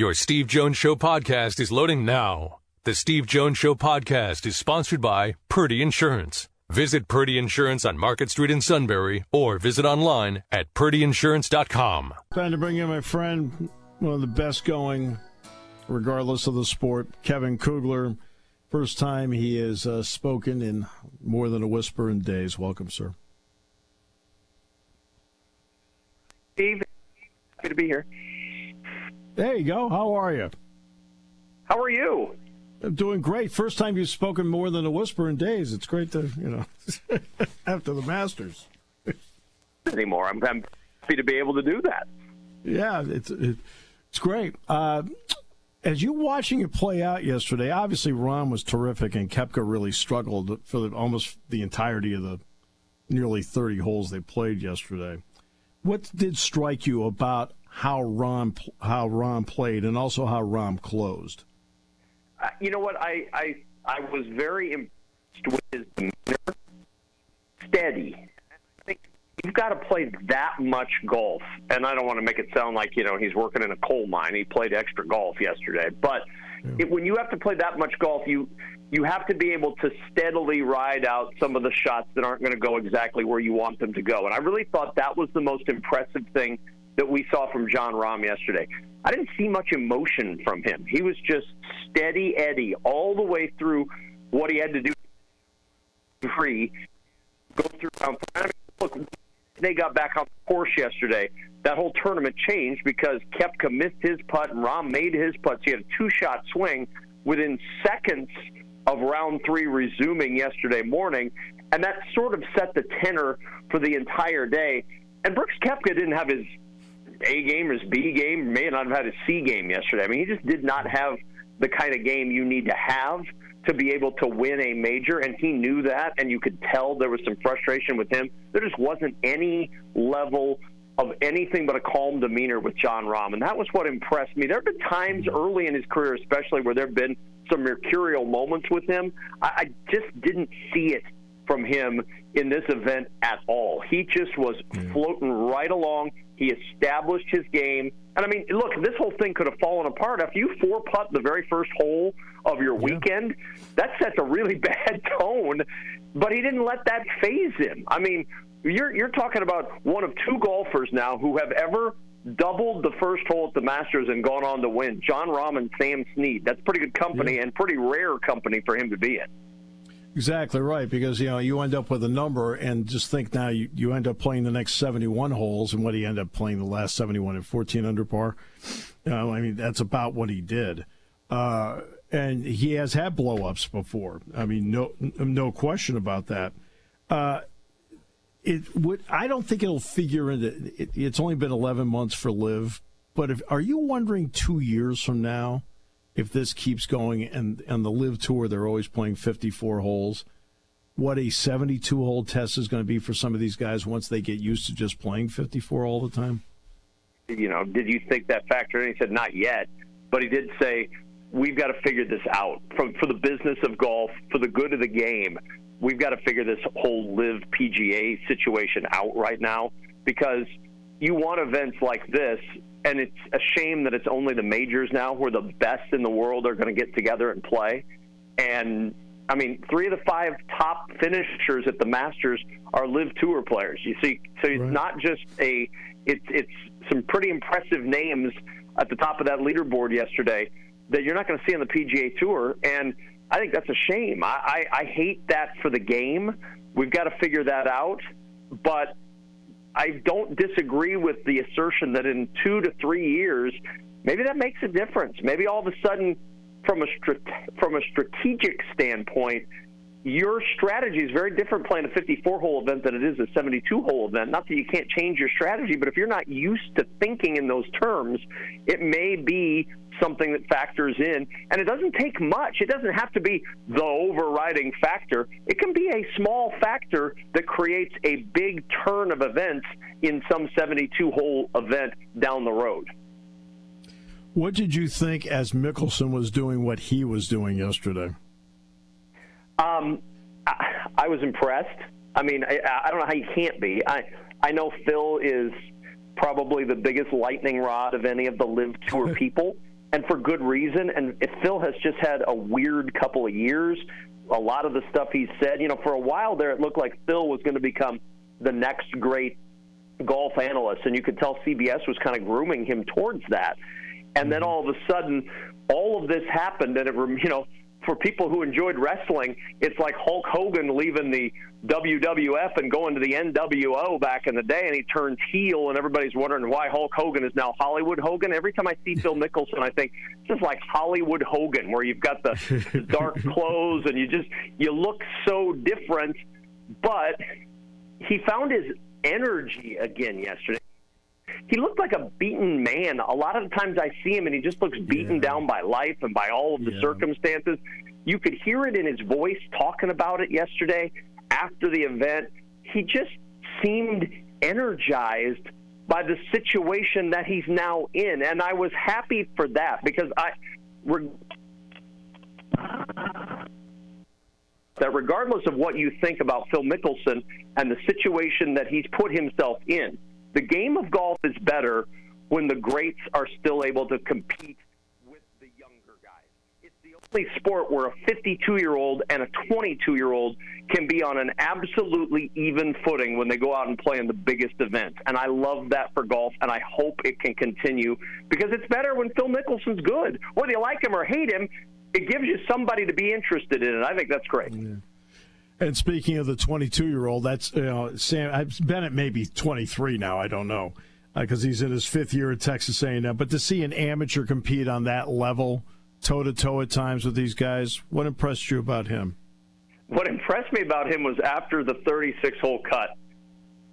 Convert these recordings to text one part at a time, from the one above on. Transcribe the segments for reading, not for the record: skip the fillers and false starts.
Your Steve Jones Show podcast is loading now. The Steve Jones Show podcast is sponsored by Purdy Insurance. Visit Purdy Insurance on Market Street in Sunbury or visit online at purdyinsurance.com. Time to bring in my friend, one of the best going, regardless of the sport, Kevin Kugler. First time he has spoken in more than a whisper in days. Welcome, sir. Steve, happy to be here. There you go. How are you? How are you? I'm doing great. First time you've spoken more than a whisper in days. It's great to, after the Masters. Anymore. I'm happy to be able to do that. Yeah, it's great. As you watching it play out yesterday, obviously Rahm was terrific and Koepka really struggled for almost the entirety of the nearly 30 holes they played yesterday. What did strike you about how Rahm played and also how Rahm closed? You know what? I was very impressed with his demeanor. Steady. I think you've got to play that much golf, and I don't want to make it sound like he's working in a coal mine. He played extra golf yesterday, but when you have to play that much golf, you have to be able to steadily ride out some of the shots that aren't going to go exactly where you want them to go. And I really thought that was the most impressive thing that we saw from Jon Rahm yesterday. I didn't see much emotion from him. He was just steady Eddie all the way through what he had to do. Go through. Look, they got back on the course yesterday. That whole tournament changed because Koepka missed his putt and Rahm made his putt. So he had a two-shot swing within seconds of round 3 resuming yesterday morning, and that sort of set the tenor for the entire day. And Brooks Koepka didn't have his A game or his B game, may not have had his C game yesterday. I mean, he just did not have the kind of game you need to have to be able to win a major, and he knew that, and you could tell there was some frustration with him. There just wasn't any level of anything but a calm demeanor with Jon Rahm, and that was what impressed me. There have been times early in his career, especially, where there have been some mercurial moments with him. I just didn't see it from him in this event at all. He just was floating right along. He established his game. And, I mean, look, this whole thing could have fallen apart. After you 4-putt the very first hole of your weekend, that sets a really bad tone. But he didn't let that faze him. I mean, you're talking about one of 2 golfers now who have ever doubled the first hole at the Masters and gone on to win, Jon Rahm and Sam Snead. That's pretty good company and pretty rare company for him to be in. Exactly right, because you end up with a number, and just think now you end up playing the next 71 holes, and what he ended up playing the last 71 at 14 under par. I mean, that's about what he did, and he has had blow-ups before. I mean, no question about that. I don't think it'll figure into. It's only been 11 months for LIV, but are you wondering 2 years from now, if this keeps going, and the LIV Tour, they're always playing 54 holes, what a 72-hole test is going to be for some of these guys once they get used to just playing 54 all the time? Did you think that factor in? He said not yet, but he did say, we've got to figure this out. For the business of golf, for the good of the game, we've got to figure this whole LIV PGA situation out right now, because you want events like this, and it's a shame that it's only the majors now where the best in the world are going to get together and play. And, I mean, 3 of the 5 top finishers at the Masters are LIV Tour players. You see, so it's not just it's some pretty impressive names at the top of that leaderboard yesterday that you're not going to see on the PGA Tour, and I think that's a shame. I hate that for the game. We've got to figure that out, but I don't disagree with the assertion that in 2 to 3 years, maybe that makes a difference. Maybe all of a sudden, from a strategic standpoint, your strategy is very different playing a 54-hole event than it is a 72-hole event. Not that you can't change your strategy, but if you're not used to thinking in those terms, it may be something that factors in. And it doesn't take much. It doesn't have to be the overriding factor. It can be a small factor that creates a big turn of events in some 72-hole event down the road. What did you think as Mickelson was doing what he was doing yesterday? I was impressed. I mean, I don't know how you can't be. I know Phil is probably the biggest lightning rod of any of the LIV Tour people, and for good reason. And Phil has just had a weird couple of years. A lot of the stuff he's said, for a while there, it looked like Phil was going to become the next great golf analyst, and you could tell CBS was kind of grooming him towards that. And then all of a sudden, all of this happened, and for people who enjoyed wrestling, it's like Hulk Hogan leaving the WWF and going to the NWO back in the day, and he turns heel, and everybody's wondering why Hulk Hogan is now Hollywood Hogan. Every time I see Phil Mickelson, I think it's just like Hollywood Hogan, where you've got the dark clothes, and you look so different. But he found his energy again yesterday. He looked like a beaten man. A lot of the times I see him, and he just looks beaten down by life and by all of the circumstances. You could hear it in his voice talking about it yesterday after the event. He just seemed energized by the situation that he's now in, and I was happy for that because that regardless of what you think about Phil Mickelson and the situation that he's put himself in, the game of golf is better when the greats are still able to compete with the younger guys. It's the only sport where a 52-year-old and a 22-year-old can be on an absolutely even footing when they go out and play in the biggest events. And I love that for golf, and I hope it can continue because it's better when Phil Mickelson's good. Whether you like him or hate him, it gives you somebody to be interested in it. I think that's great. Yeah. And speaking of the 22-year-old, that's Sam Bennett may be 23 now. I don't know because he's in his fifth year at Texas A&M. But to see an amateur compete on that level, toe-to-toe at times with these guys, what impressed you about him? What impressed me about him was after the 36-hole cut,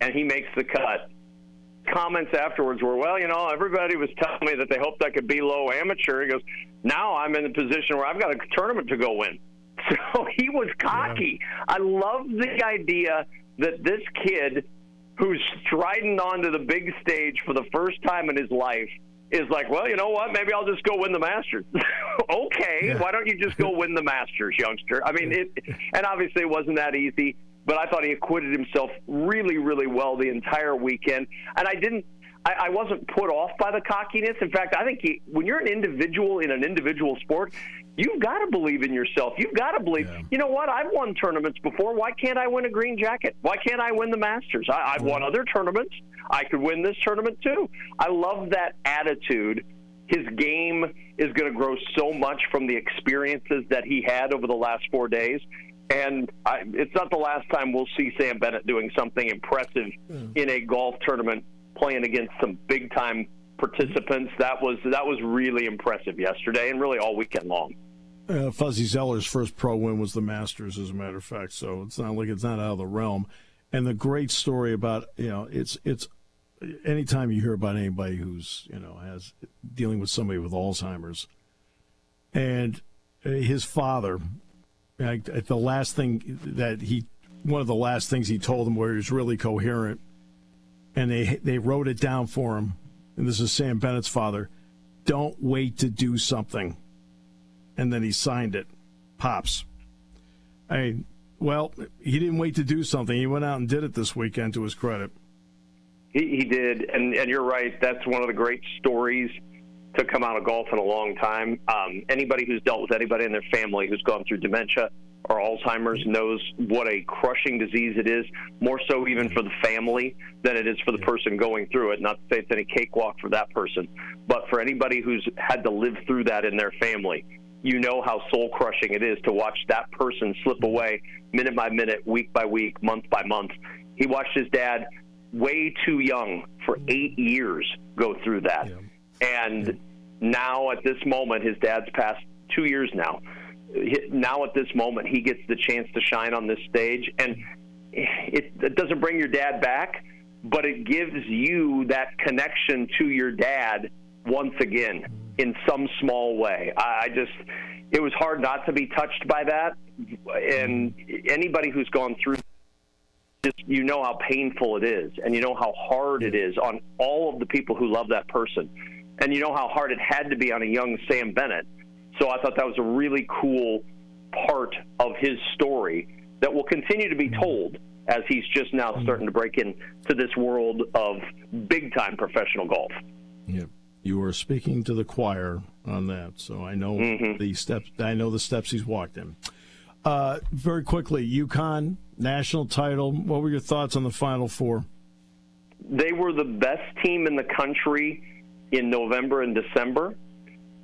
and he makes the cut. Comments afterwards were, well, everybody was telling me that they hoped I could be low amateur. He goes, now I'm in a position where I've got a tournament to go win. So he was cocky. Yeah. I love the idea that this kid who's striding onto the big stage for the first time in his life is like, well, you know what? Maybe I'll just go win the Masters. Okay, why don't you just go win the Masters, youngster? I mean, and obviously it wasn't that easy, but I thought he acquitted himself really, really well the entire weekend. And I wasn't put off by the cockiness. In fact, I think when you're an individual in an individual sport, you've got to believe in yourself. You've got to believe, you know what, I've won tournaments before. Why can't I win a green jacket? Why can't I win the Masters? I've won other tournaments. I could win this tournament too. I love that attitude. His game is going to grow so much from the experiences that he had over the last 4 days. And it's not the last time we'll see Sam Bennett doing something impressive in a golf tournament, playing against some big-time participants. That was really impressive yesterday and really all weekend long. Fuzzy Zeller's first pro win was the Masters, as a matter of fact, so it's not like it's not out of the realm. And the great story about, it's anytime you hear about anybody who's, has dealing with somebody with Alzheimer's, and his father, one of the last things he told him where he was really coherent, and they wrote it down for him, and this is Sam Bennett's father, don't wait to do something. And then he signed it. Pops. Well, he didn't wait to do something. He went out and did it this weekend, to his credit. He did, and you're right. That's one of the great stories to come out of golf in a long time. Anybody who's dealt with anybody in their family who's gone through dementia or Alzheimer's knows what a crushing disease it is, more so even for the family than it is for the person going through it. Not to say it's any cakewalk for that person, but for anybody who's had to live through that in their family, you know how soul-crushing it is to watch that person slip away minute by minute, week by week, month by month. He watched his dad way too young for 8 years go through that. And now at this moment, his dad's passed 2 years now. Now at this moment, he gets the chance to shine on this stage. And it doesn't bring your dad back, but it gives you that connection to your dad once again in some small way. It was hard not to be touched by that. And anybody who's gone through just, you know how painful it is, and you know how hard it is on all of the people who love that person. And you know how hard it had to be on a young Sam Bennett. So I thought that was a really cool part of his story that will continue to be told as he's just now starting to break into this world of big-time professional golf. Yeah. You are speaking to the choir on that, so I know the steps. I know the steps he's walked in. Very quickly, UConn national title. What were your thoughts on the Final Four? They were the best team in the country in November and December,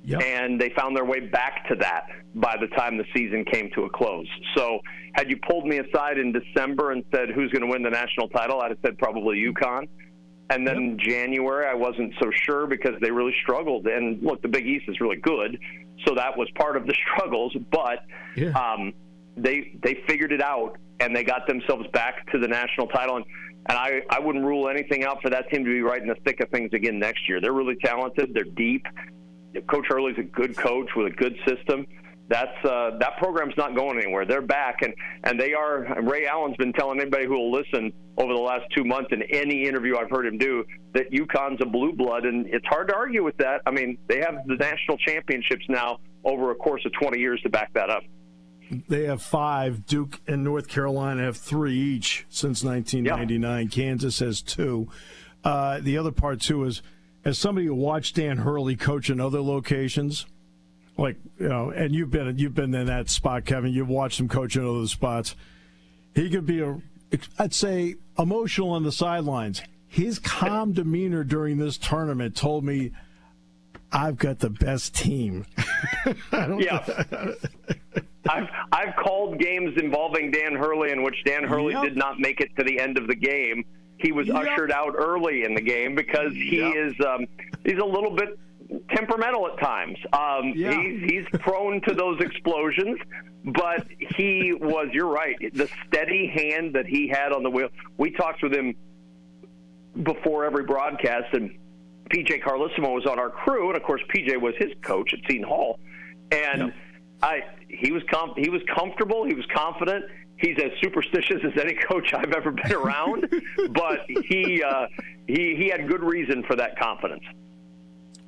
and they found their way back to that by the time the season came to a close. So had you pulled me aside in December and said, who's going to win the national title, I'd have said probably UConn. And then in January, I wasn't so sure because they really struggled. And, look, the Big East is really good, so that was part of the struggles. But they figured it out, and they got themselves back to the national title. And I wouldn't rule anything out for that team to be right in the thick of things again next year. They're really talented. They're deep. Coach Hurley's a good coach with a good system. That program's not going anywhere. They're back, and they are. Ray Allen's been telling anybody who will listen over the last 2 months in any interview I've heard him do that UConn's a blue blood, and it's hard to argue with that. I mean, they have the national championships now over a course of 20 years to back that up. They have 5. Duke and North Carolina have 3 each since 1999. Kansas has 2. The other part, too, is as somebody who watched Dan Hurley coach in other locations, like, you know, and you've been in that spot, Kevin. You've watched him coach in other spots. He could be I'd say, emotional on the sidelines. His calm demeanor during this tournament told me, I've got the best team. I've called games involving Dan Hurley in which Dan Hurley did not make it to the end of the game. He was ushered out early in the game because he's a little bit temperamental at times. He's prone to those explosions, but he was, you're right, the steady hand that he had on the wheel. We talked with him before every broadcast, and PJ Carlissimo was on our crew, and of course PJ was his coach at Seton Hall, and he was comfortable, he was confident. He's as superstitious as any coach I've ever been around, but he had good reason for that confidence.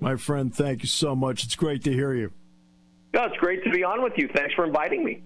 My friend, thank you so much. It's great to hear you. No, it's great to be on with you. Thanks for inviting me.